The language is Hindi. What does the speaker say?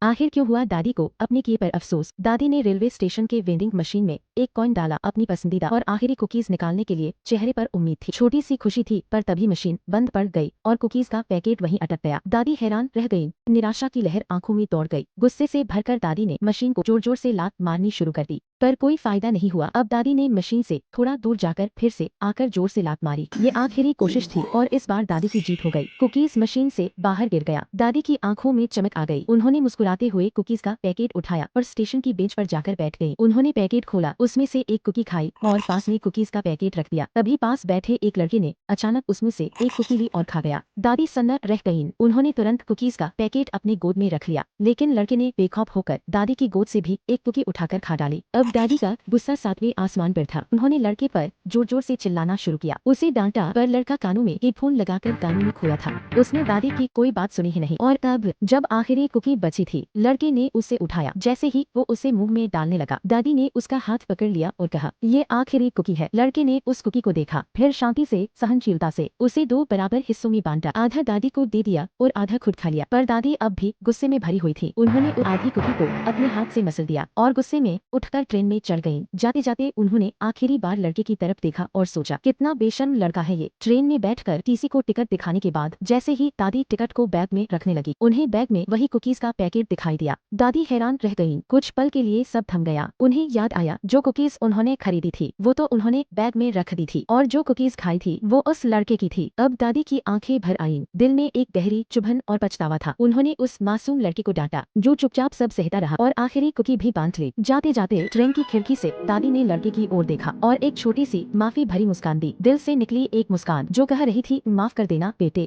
आखिर क्यों हुआ दादी को अपने किए पर अफसोस। दादी ने रेलवे स्टेशन के वेंडिंग मशीन में एक कॉइन डाला, अपनी पसंदीदा और आखिरी कुकीज निकालने के लिए चेहरे पर उम्मीद थी, छोटी सी खुशी थी, पर तभी मशीन बंद पड़ गई और कुकीज का पैकेट वहीं अटक गया। दादी हैरान रह गई, निराशा की लहर आंखों में दौड़ गई। गुस्से से भरकर दादी ने मशीन को जोर जोर से लात मारनी शुरू कर दी, पर कोई फायदा नहीं हुआ। अब दादी ने मशीन से थोड़ा दूर जाकर फिर से आकर जोर से लात मारी। ये आखिरी कोशिश थी और इस बार दादी की जीत हो गई। कुकीज मशीन से बाहर गिर गया। दादी की आंखों में चमक आ गई। उन्होंने मुस्कुराते हुए कुकीज का पैकेट उठाया और स्टेशन की बेंच पर जाकर बैठ गई। उन्होंने पैकेट खोला, उसमें से एक कुकी खाई और पास में कुकीज का पैकेट रख दिया। तभी पास बैठे एक लड़के ने अचानक उसमें से एक कुकी ली और खा गया। दादी सन्न रह गईं। उन्होंने तुरंत कुकीज का पैकेट अपने गोद में रख लिया, लेकिन लड़के ने बेखौफ होकर दादी की गोद से भी एक कुकी उठाकर खा डाली। अब दादी का गुस्सा सातवें आसमान पर था। उन्होंने लड़के पर जोर जोर से चिल्लाना शुरू किया, उसे डांटा, पर लड़का कानों में हेडफोन लगाकर गानों में खोया था। उसने दादी की कोई बात सुनी ही नहीं। और तब जब आखिरी कुकी बची थी, लड़के ने उसे उठाया। जैसे ही वो उसे मुंह में डालने लगा, दादी ने उसका हाथ पकड़ लिया और कहा, ये आखिरी कुकी है। लड़के ने उस कुकी को देखा, फिर शांति से, सहनशीलता से उसे दो बराबर हिस्सों में बांटा। आधा दादी को दे दिया और आधा खुद खा लिया। पर दादी अब भी गुस्से में भरी हुई थी। उन्होंने उस आधी कुकी को अपने हाथ से मसल दिया और गुस्से में उठकर ट्रेन में चढ़ गईं। जाते जाते उन्होंने आखिरी बार लड़के की तरफ देखा और सोचा, कितना बेशर्म लड़का है ये। ट्रेन में बैठकर टीसी को टिकट दिखाने के बाद जैसे ही दादी टिकट को बैग में रखने लगी, उन्हें बैग में वही कुकीज का पैकेट दिखाई दिया। दादी हैरान रह गईं। कुछ पल के लिए सब थम गया। उन्हें याद आया, जो कुकीज उन्होंने खरीदी थी वो तो उन्होंने बैग में रख दी थी, और जो कुकीज खाई थी वो उस लड़के की थी। अब दादी की आंखें भर आईं। दिल में एक गहरी चुभन और पछतावा था। उन्होंने उस मासूम लड़के को डांटा, जो चुपचाप सब सहता रहा, और आखिरी कुकी भी बांट ली। जाते जाते ट्रेन की खिड़की से दादी ने लड़के की ओर देखा और एक छोटी सी माफी भरी मुस्कान दी। दिल से निकली एक मुस्कान जो कह रही थी, माफ कर देना बेटे।